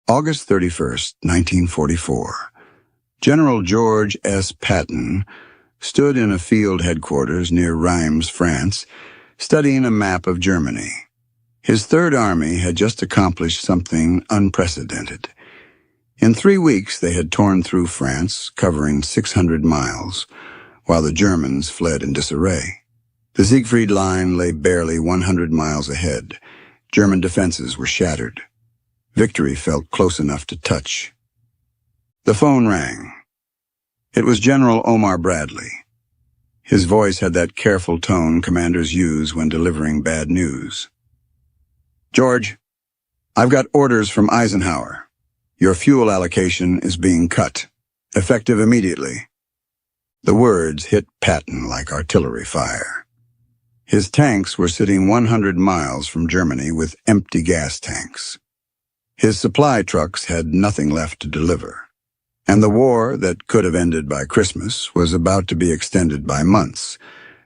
August 31st, 1944. General George S. Patton stood in a field headquarters near Rheims, France, studying a map of Germany. His Third Army had just accomplished something unprecedented. In 3 weeks, they had torn through France, covering 600 miles, while the Germans fled in disarray. The Siegfried Line lay barely 100 miles ahead. German defenses were shattered. Victory felt close enough to touch. The phone rang. It was General Omar Bradley. His voice had that careful tone commanders use when delivering bad news. "George, I've got orders from Eisenhower. Your fuel allocation is being cut, effective immediately." The words hit Patton like artillery fire. His tanks were sitting 100 miles from Germany with empty gas tanks. His supply trucks had nothing left to deliver, and the war that could have ended by Christmas was about to be extended by months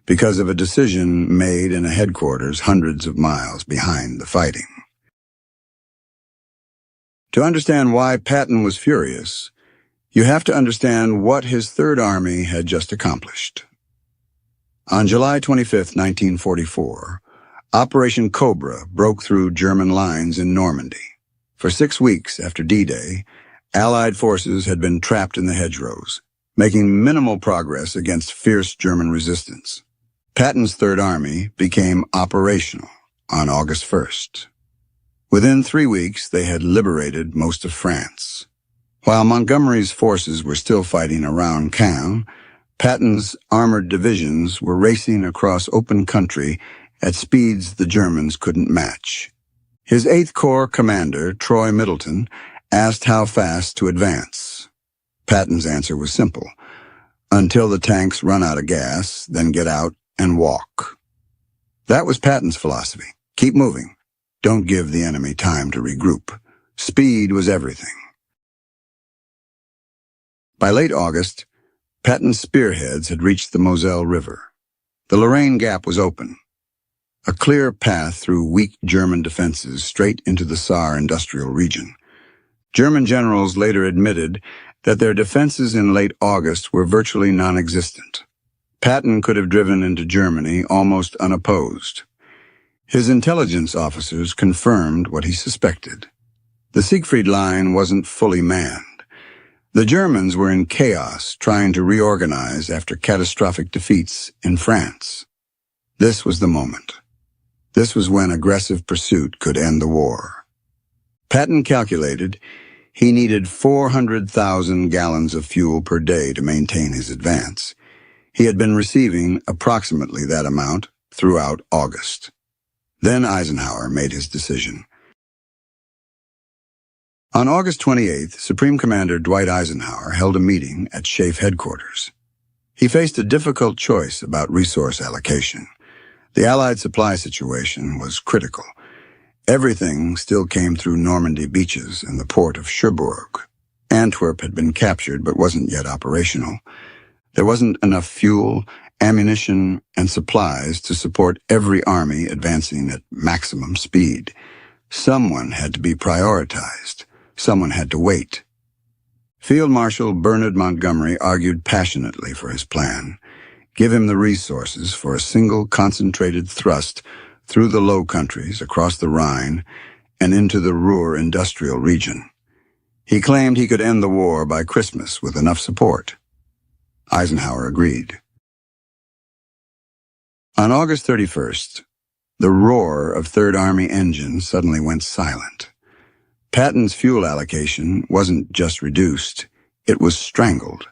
because of a decision made in a headquarters hundreds of miles behind the fighting. To understand why Patton was furious, you have to understand what his Third Army had just accomplished. On July 25, 1944, Operation Cobra broke through German lines in Normandy. For 6 weeks after D-Day, Allied forces had been trapped in the hedgerows, making minimal progress against fierce German resistance. Patton's Third Army became operational on August 1st. Within 3 weeks, they had liberated most of France. While Montgomery's forces were still fighting around Caen, Patton's armored divisions were racing across open country at speeds the Germans couldn't match. His 8th Corps commander, Troy Middleton, asked how fast to advance. Patton's answer was simple: until the tanks run out of gas, then get out and walk. That was Patton's philosophy. Keep moving. Don't give the enemy time to regroup. Speed was everything. By late August, Patton's spearheads had reached the Moselle River. The Lorraine Gap was open, a clear path through weak German defenses straight into the Saar industrial region. German generals later admitted that their defenses in late August were virtually non-existent. Patton could have driven into Germany almost unopposed. His intelligence officers confirmed what he suspected. The Siegfried Line wasn't fully manned. The Germans were in chaos, trying to reorganize after catastrophic defeats in France. This was the moment. This was when aggressive pursuit could end the war. Patton calculated he needed 400,000 gallons of fuel per day to maintain his advance. He had been receiving approximately that amount throughout August. Then Eisenhower made his decision. On August 28th, Supreme Commander Dwight Eisenhower held a meeting at SHAEF headquarters. He faced a difficult choice about resource allocation. The Allied supply situation was critical. Everything still came through Normandy beaches and the port of Cherbourg. Antwerp had been captured but wasn't yet operational. There wasn't enough fuel, ammunition, and supplies to support every army advancing at maximum speed. Someone had to be prioritized. Someone had to wait. Field Marshal Bernard Montgomery argued passionately for his plan. Give him the resources for a single concentrated thrust through the Low Countries, across the Rhine, and into the Ruhr industrial region. He claimed he could end the war by Christmas with enough support. Eisenhower agreed. On August 31st, the roar of Third Army engines suddenly went silent. Patton's fuel allocation wasn't just reduced, it was strangled.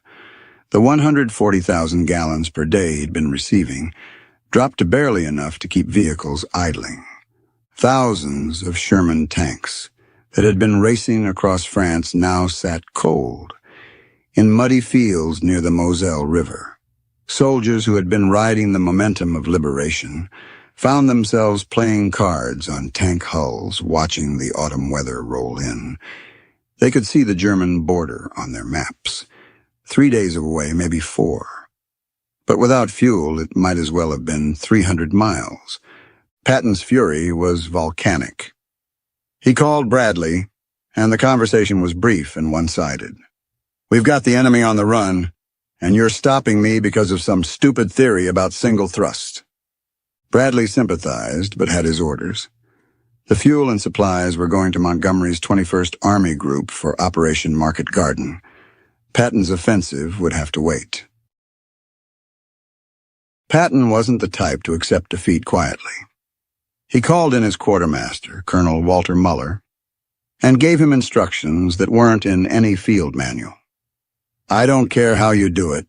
The 140,000 gallons per day he'd been receiving dropped to barely enough to keep vehicles idling. Thousands of Sherman tanks that had been racing across France now sat cold in muddy fields near the Moselle River. Soldiers who had been riding the momentum of liberation found themselves playing cards on tank hulls, watching the autumn weather roll in. They could see the German border on their maps. 3 days away, maybe 4. But without fuel, it might as well have been 300 miles. Patton's fury was volcanic. He called Bradley and the conversation was brief and one-sided. "We've got the enemy on the run, and you're stopping me because of some stupid theory about single thrust." Bradley sympathized, but had his orders. The fuel and supplies were going to Montgomery's 21st Army Group for Operation Market Garden. Patton's offensive would have to wait. Patton wasn't the type to accept defeat quietly. He called in his quartermaster, Colonel Walter Muller, and gave him instructions that weren't in any field manual. "I don't care how you do it,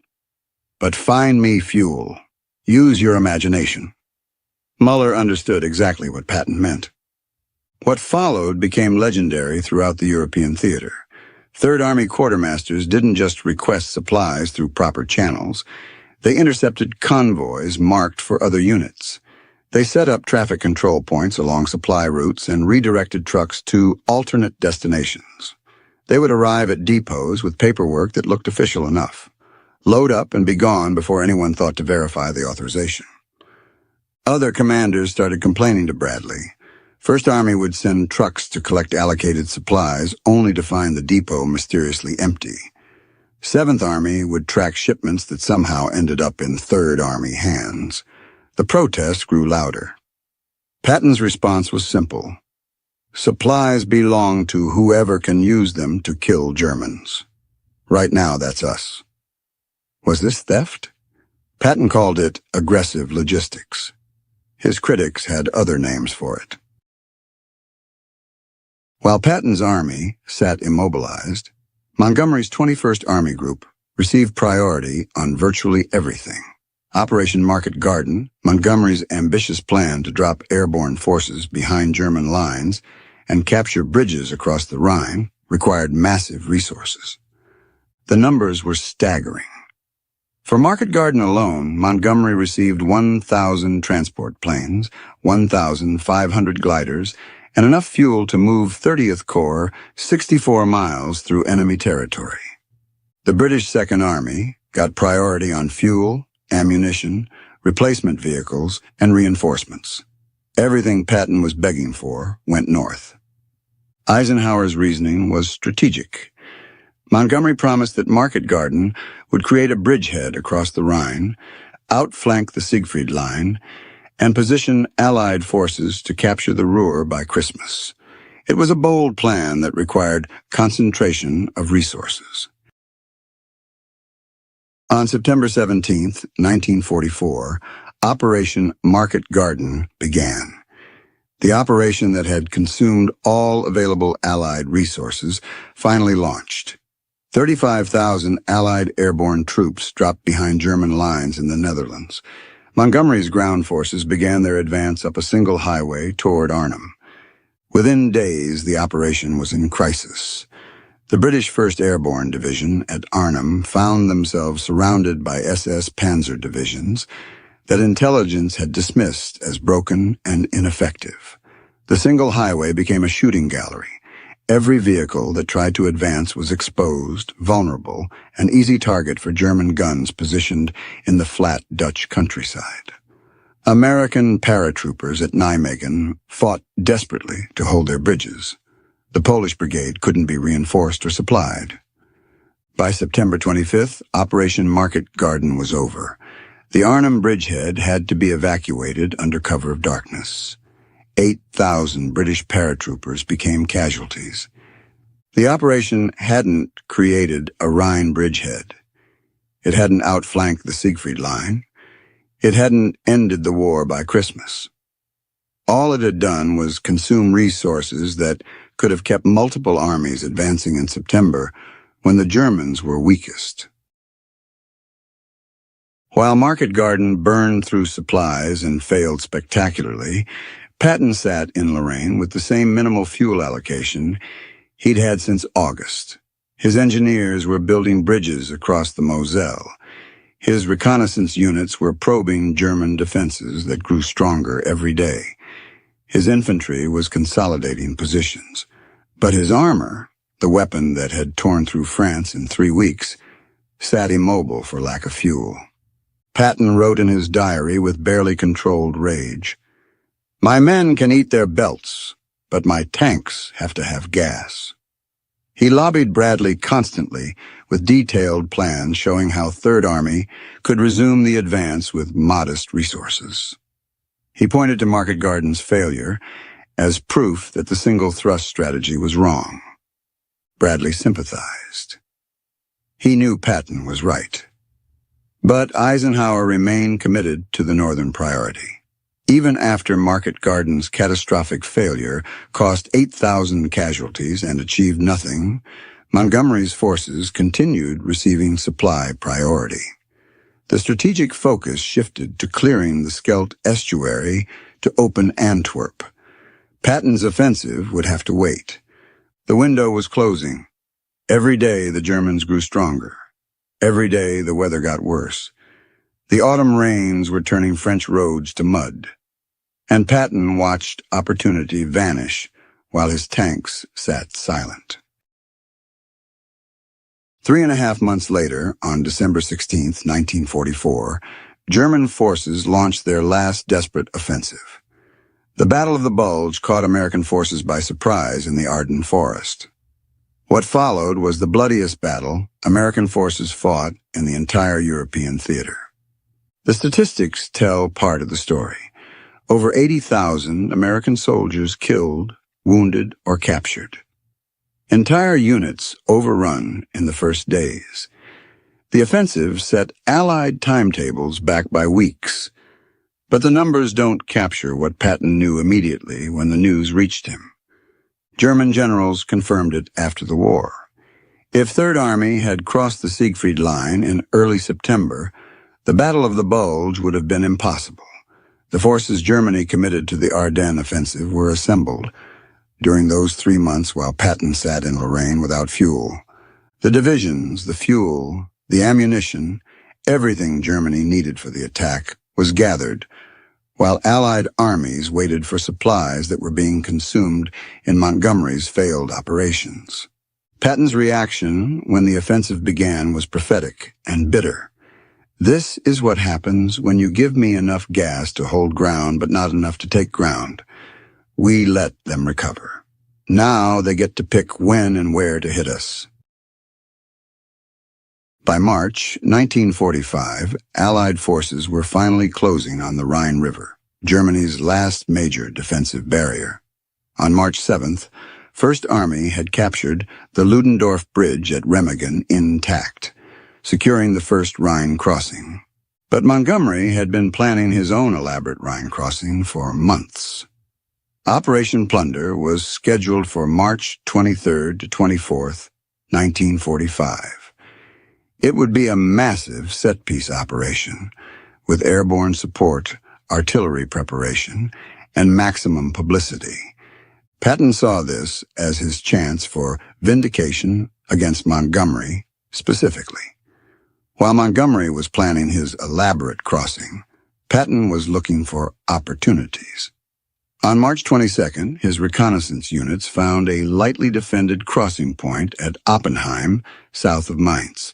but find me fuel. Use your imagination." Muller understood exactly what Patton meant. What followed became legendary throughout the European theater. Third Army quartermasters didn't just request supplies through proper channels. They intercepted convoys marked for other units. They set up traffic control points along supply routes and redirected trucks to alternate destinations. They would arrive at depots with paperwork that looked official enough, load up and be gone before anyone thought to verify the authorization. Other commanders started complaining to Bradley. First Army would send trucks to collect allocated supplies, only to find the depot mysteriously empty. Seventh Army would track shipments that somehow ended up in Third Army hands. The protest grew louder. Patton's response was simple. "Supplies belong to whoever can use them to kill Germans. Right now, that's us." Was this theft? Patton called it aggressive logistics. His critics had other names for it. While Patton's army sat immobilized, Montgomery's 21st Army Group received priority on virtually everything. Operation Market Garden, Montgomery's ambitious plan to drop airborne forces behind German lines and capture bridges across the Rhine, required massive resources. The numbers were staggering. For Market Garden alone, Montgomery received 1,000 transport planes, 1,500 gliders, and enough fuel to move 30th Corps 64 miles through enemy territory. The British Second Army got priority on fuel, ammunition, replacement vehicles, and reinforcements. Everything Patton was begging for went north. Eisenhower's reasoning was strategic. Montgomery promised that Market Garden would create a bridgehead across the Rhine, outflank the Siegfried Line, and position Allied forces to capture the Ruhr by Christmas. It was a bold plan that required concentration of resources. On September 17, 1944, Operation Market Garden began. The operation that had consumed all available Allied resources finally launched. 35,000 Allied airborne troops dropped behind German lines in the Netherlands. Montgomery's ground forces began their advance up a single highway toward Arnhem. Within days, the operation was in crisis. The British 1st Airborne Division at Arnhem found themselves surrounded by SS Panzer divisions that intelligence had dismissed as broken and ineffective. The single highway became a shooting gallery. Every vehicle that tried to advance was exposed, vulnerable, an easy target for German guns positioned in the flat Dutch countryside. American paratroopers at Nijmegen fought desperately to hold their bridges. The Polish brigade couldn't be reinforced or supplied. By September 25th, Operation Market Garden was over. The Arnhem bridgehead had to be evacuated under cover of darkness. 8,000 British paratroopers became casualties. The operation hadn't created a Rhine bridgehead. It hadn't outflanked the Siegfried Line. It hadn't ended the war by Christmas. All it had done was consume resources that could have kept multiple armies advancing in September when the Germans were weakest. While Market Garden burned through supplies and failed spectacularly, Patton sat in Lorraine with the same minimal fuel allocation he'd had since August. His engineers were building bridges across the Moselle. His reconnaissance units were probing German defenses that grew stronger every day. His infantry was consolidating positions. But his armor, the weapon that had torn through France in 3 weeks, sat immobile for lack of fuel. Patton wrote in his diary with barely controlled rage, "My men can eat their belts, but my tanks have to have gas." He lobbied Bradley constantly with detailed plans showing how Third Army could resume the advance with modest resources. He pointed to Market Garden's failure as proof that the single-thrust strategy was wrong. Bradley sympathized. He knew Patton was right. But Eisenhower remained committed to the Northern priority. Even after Market Garden's catastrophic failure cost 8,000 casualties and achieved nothing, Montgomery's forces continued receiving supply priority. The strategic focus shifted to clearing the Scheldt estuary to open Antwerp. Patton's offensive would have to wait. The window was closing. Every day the Germans grew stronger. Every day the weather got worse. The autumn rains were turning French roads to mud. And Patton watched opportunity vanish while his tanks sat silent. 3.5 months later, on December 16, 1944, German forces launched their last desperate offensive. The Battle of the Bulge caught American forces by surprise in the Ardennes forest. What followed was the bloodiest battle American forces fought in the entire European theater. The statistics tell part of the story. Over 80,000 American soldiers killed, wounded, or captured. Entire units overrun in the first days. The offensive set Allied timetables back by weeks. But the numbers don't capture what Patton knew immediately when the news reached him. German generals confirmed it after the war. If Third Army had crossed the Siegfried Line in early September, the Battle of the Bulge would have been impossible. The forces Germany committed to the Ardennes offensive were assembled during those 3 months while Patton sat in Lorraine without fuel. The divisions, the fuel, the ammunition, everything Germany needed for the attack was gathered, while Allied armies waited for supplies that were being consumed in Montgomery's failed operations. Patton's reaction when the offensive began was prophetic and bitter. This is what happens when you give me enough gas to hold ground but not enough to take ground. We let them recover. Now they get to pick when and where to hit us. By March 1945, Allied forces were finally closing on the Rhine River, Germany's last major defensive barrier. On March 7th, First Army had captured the Ludendorff Bridge at Remagen intact, securing the first Rhine crossing. But Montgomery had been planning his own elaborate Rhine crossing for months. Operation Plunder was scheduled for March 23rd to 24th, 1945. It would be a massive set-piece operation, with airborne support, artillery preparation, and maximum publicity. Patton saw this as his chance for vindication against Montgomery specifically. While Montgomery was planning his elaborate crossing, Patton was looking for opportunities. On March 22nd, his reconnaissance units found a lightly defended crossing point at Oppenheim, south of Mainz.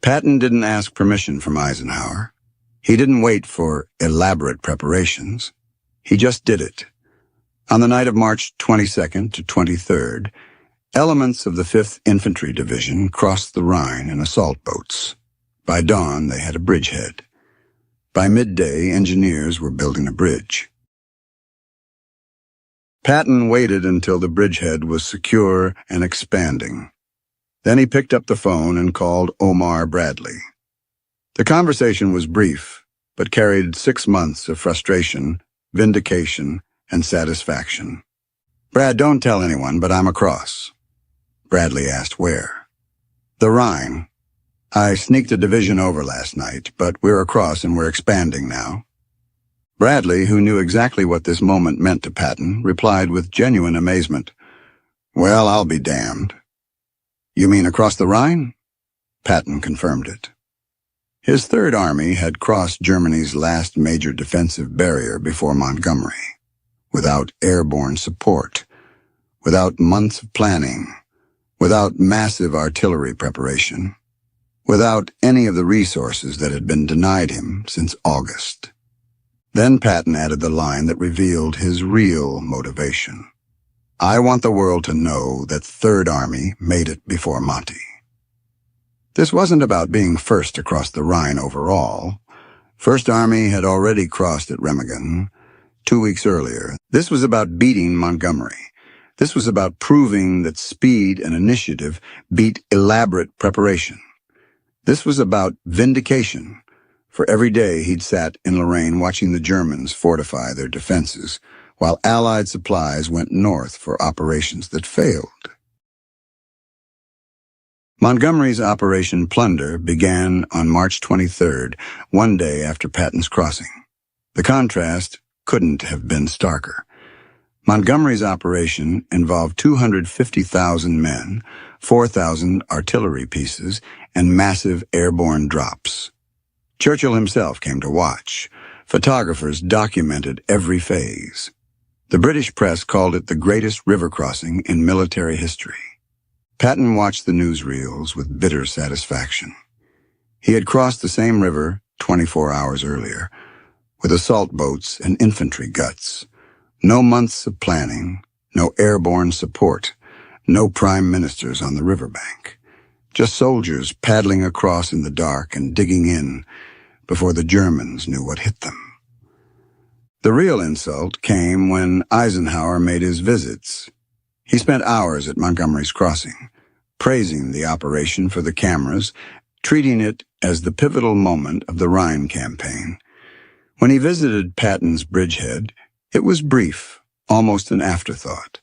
Patton didn't ask permission from Eisenhower. He didn't wait for elaborate preparations. He just did it. On the night of March 22nd to 23rd, elements of the 5th Infantry Division crossed the Rhine in assault boats. By dawn, they had a bridgehead. By midday, engineers were building a bridge. Patton waited until the bridgehead was secure and expanding. Then he picked up the phone and called Omar Bradley. The conversation was brief, but carried 6 months of frustration, vindication, and satisfaction. "Brad, don't tell anyone, but I'm across." Bradley asked where. "The Rhine. I sneaked a division over last night, but we're across and we're expanding now." Bradley, who knew exactly what this moment meant to Patton, replied with genuine amazement, "Well, I'll be damned." "You mean across the Rhine?" Patton confirmed it. His Third Army had crossed Germany's last major defensive barrier before Montgomery, without airborne support, without months of planning, without massive artillery preparation, without any of the resources that had been denied him since August. Then Patton added the line that revealed his real motivation. I want the world to know that Third Army made it before Monty. This wasn't about being first across the Rhine overall. First Army had already crossed at Remagen 2 weeks earlier. This was about beating Montgomery. This was about proving that speed and initiative beat elaborate preparation. This was about vindication. For every day he'd sat in Lorraine watching the Germans fortify their defenses, while Allied supplies went north for operations that failed. Montgomery's Operation Plunder began on March 23rd, 1 day after Patton's crossing. The contrast couldn't have been starker. Montgomery's operation involved 250,000 men, 4,000 artillery pieces, and massive airborne drops. Churchill himself came to watch. Photographers documented every phase. The British press called it the greatest river crossing in military history. Patton watched the newsreels with bitter satisfaction. He had crossed the same river 24 hours earlier, with assault boats and infantry guts. No months of planning, no airborne support, no prime ministers on the riverbank. Just soldiers paddling across in the dark and digging in before the Germans knew what hit them. The real insult came when Eisenhower made his visits. He spent hours at Montgomery's crossing, praising the operation for the cameras, treating it as the pivotal moment of the Rhine campaign. When he visited Patton's bridgehead, it was brief, almost an afterthought.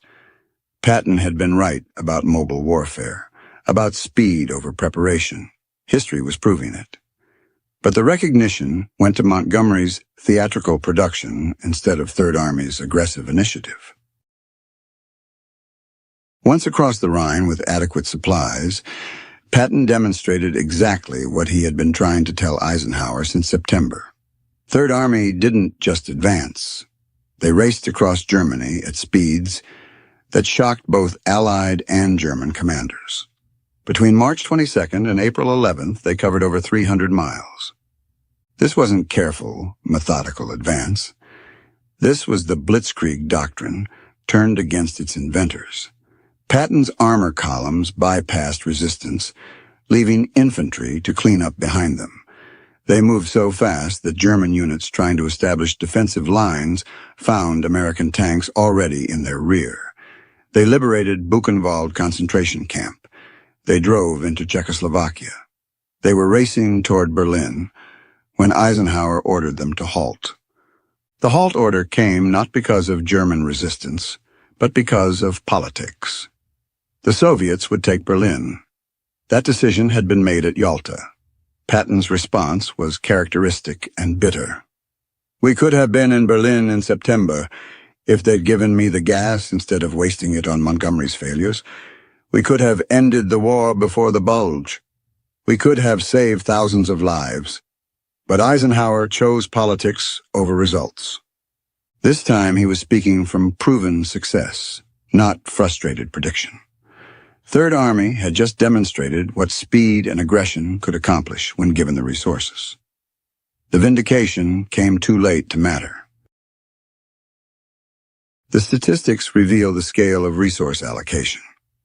Patton had been right about mobile warfare, about speed over preparation. History was proving it. But the recognition went to Montgomery's theatrical production instead of Third Army's aggressive initiative. Once across the Rhine with adequate supplies, Patton demonstrated exactly what he had been trying to tell Eisenhower since September. Third Army didn't just advance. They raced across Germany at speeds that shocked both Allied and German commanders. Between March 22nd and April 11th, they covered over 300 miles. This wasn't careful, methodical advance. This was the Blitzkrieg doctrine turned against its inventors. Patton's armor columns bypassed resistance, leaving infantry to clean up behind them. They moved so fast that German units trying to establish defensive lines found American tanks already in their rear. They liberated Buchenwald concentration camp. They drove into Czechoslovakia. They were racing toward Berlin when Eisenhower ordered them to halt. The halt order came not because of German resistance, but because of politics. The Soviets would take Berlin. That decision had been made at Yalta. Patton's response was characteristic and bitter. "We could have been in Berlin in September if they'd given me the gas instead of wasting it on Montgomery's failures. We could have ended the war before the bulge. We could have saved thousands of lives." But Eisenhower chose politics over results. This time he was speaking from proven success, not frustrated prediction. Third Army had just demonstrated what speed and aggression could accomplish when given the resources. The vindication came too late to matter. The statistics reveal the scale of resource allocation.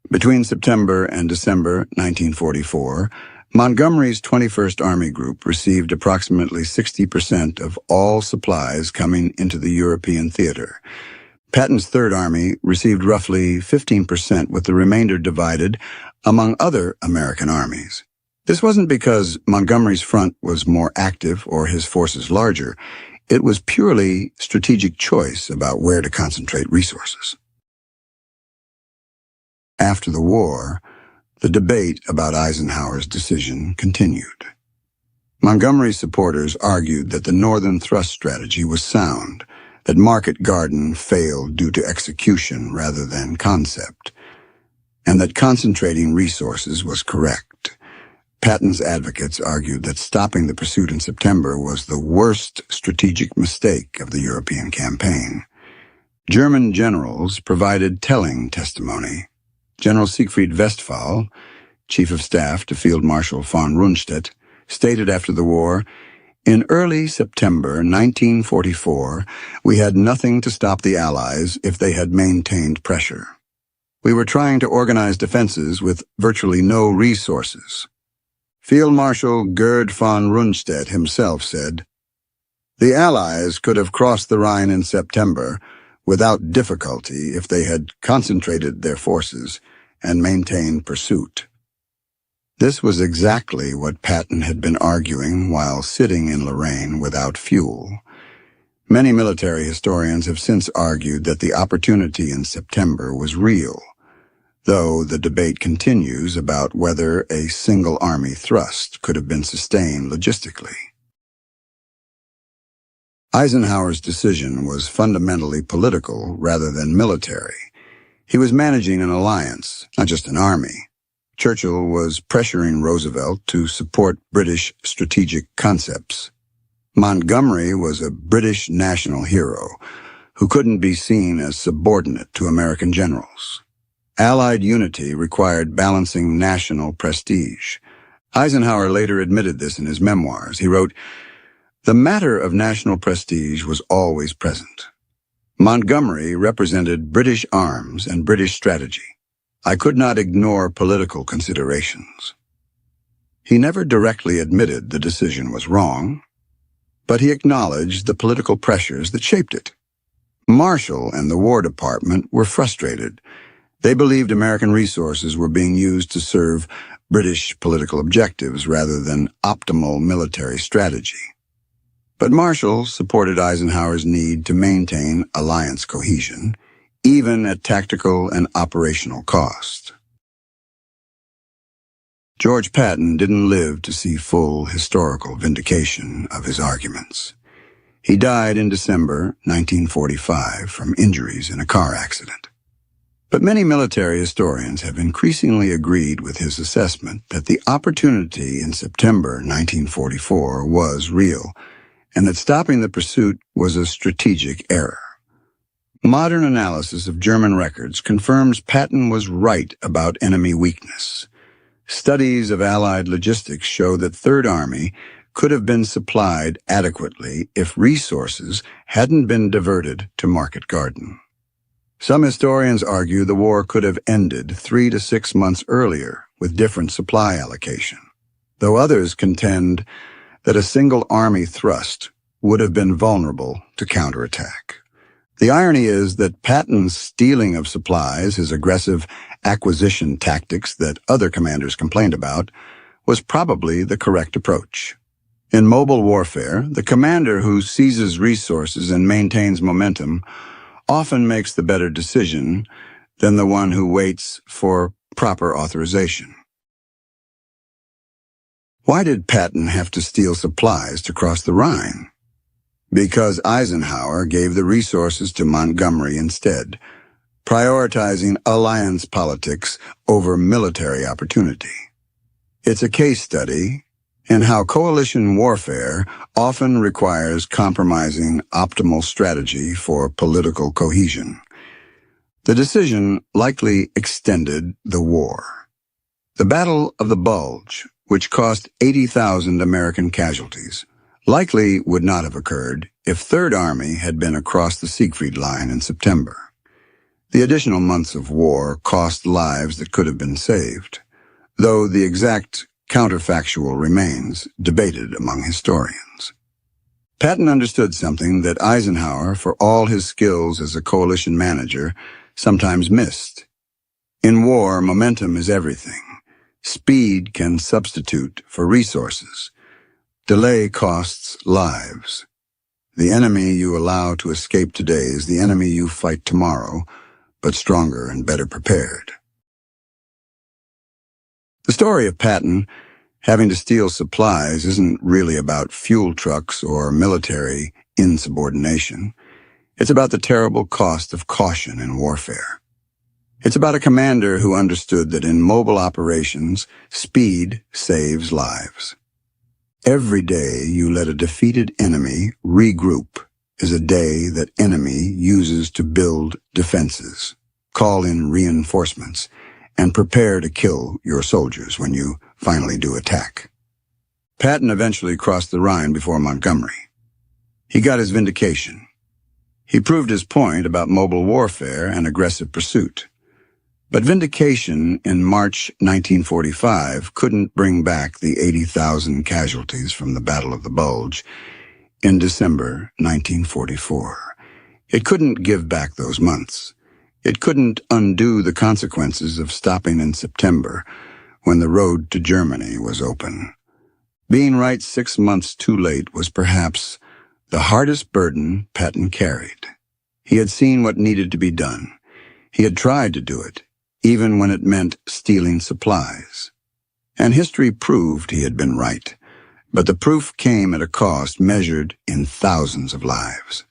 Between September and December 1944, Montgomery's 21st Army Group received approximately 60% of all supplies coming into the European theater. Patton's Third Army received roughly 15%, with the remainder divided among other American armies. This wasn't because Montgomery's front was more active or his forces larger. It was purely strategic choice about where to concentrate resources. After the war, the debate about Eisenhower's decision continued. Montgomery's supporters argued that the Northern Thrust strategy was sound, that Market Garden failed due to execution rather than concept, and that concentrating resources was correct. Patton's advocates argued that stopping the pursuit in September was the worst strategic mistake of the European campaign. German generals provided telling testimony. General Siegfried Westphal, Chief of Staff to Field Marshal von Rundstedt, stated after the war, "In early September 1944, we had nothing to stop the Allies if they had maintained pressure. We were trying to organize defenses with virtually no resources. Field Marshal Gerd von Rundstedt himself said, "The Allies could have crossed the Rhine in September without difficulty if they had concentrated their forces and maintained pursuit." This was exactly what Patton had been arguing while sitting in Lorraine without fuel. Many military historians have since argued that the opportunity in September was real, though the debate continues about whether a single army thrust could have been sustained logistically. Eisenhower's decision was fundamentally political rather than military. He was managing an alliance, not just an army. Churchill was pressuring Roosevelt to support British strategic concepts. Montgomery was a British national hero who couldn't be seen as subordinate to American generals. Allied unity required balancing national prestige. Eisenhower later admitted this in his memoirs. He wrote, "The matter of national prestige was always present. Montgomery represented British arms and British strategy. I could not ignore political considerations." He never directly admitted the decision was wrong, but he acknowledged the political pressures that shaped it. Marshall and the War Department were frustrated. They believed American resources were being used to serve British political objectives rather than optimal military strategy. But Marshall supported Eisenhower's need to maintain alliance cohesion, even at tactical and operational cost. George Patton didn't live to see full historical vindication of his arguments. He died in December 1945 from injuries in a car accident. But many military historians have increasingly agreed with his assessment that the opportunity in September 1944 was real, and that stopping the pursuit was a strategic error. Modern analysis of German records confirms Patton was right about enemy weakness. Studies of Allied logistics show that Third Army could have been supplied adequately if resources hadn't been diverted to Market Garden. Some historians argue the war could have ended 3 to 6 months earlier with different supply allocation, though others contend that a single army thrust would have been vulnerable to counterattack. The irony is that Patton's stealing of supplies, his aggressive acquisition tactics that other commanders complained about, was probably the correct approach. In mobile warfare, the commander who seizes resources and maintains momentum often makes the better decision than the one who waits for proper authorization. Why did Patton have to steal supplies to cross the Rhine? Because Eisenhower gave the resources to Montgomery instead, prioritizing alliance politics over military opportunity. It's a case study in how coalition warfare often requires compromising optimal strategy for political cohesion. The decision likely extended the war. The Battle of the Bulge, which cost 80,000 American casualties, likely would not have occurred if Third Army had been across the Siegfried Line in September. The additional months of war cost lives that could have been saved, though the exact counterfactual remains debated among historians. Patton understood something that Eisenhower, for all his skills as a coalition manager, sometimes missed. In war, momentum is everything. Speed can substitute for resources. Delay costs lives. The enemy you allow to escape today is the enemy you fight tomorrow, but stronger and better prepared. The story of Patton having to steal supplies isn't really about fuel trucks or military insubordination. It's about the terrible cost of caution in warfare. It's about a commander who understood that in mobile operations, speed saves lives. Every day you let a defeated enemy regroup is a day that enemy uses to build defenses, call in reinforcements, and prepare to kill your soldiers when you finally do attack. Patton eventually crossed the Rhine before Montgomery. He got his vindication. He proved his point about mobile warfare and aggressive pursuit. But vindication in March 1945 couldn't bring back the 80,000 casualties from the Battle of the Bulge in December 1944. It couldn't give back those months. It couldn't undo the consequences of stopping in September when the road to Germany was open. Being right 6 months too late was perhaps the hardest burden Patton carried. He had seen what needed to be done. He had tried to do it, even when it meant stealing supplies. And history proved he had been right. But the proof came at a cost measured in thousands of lives.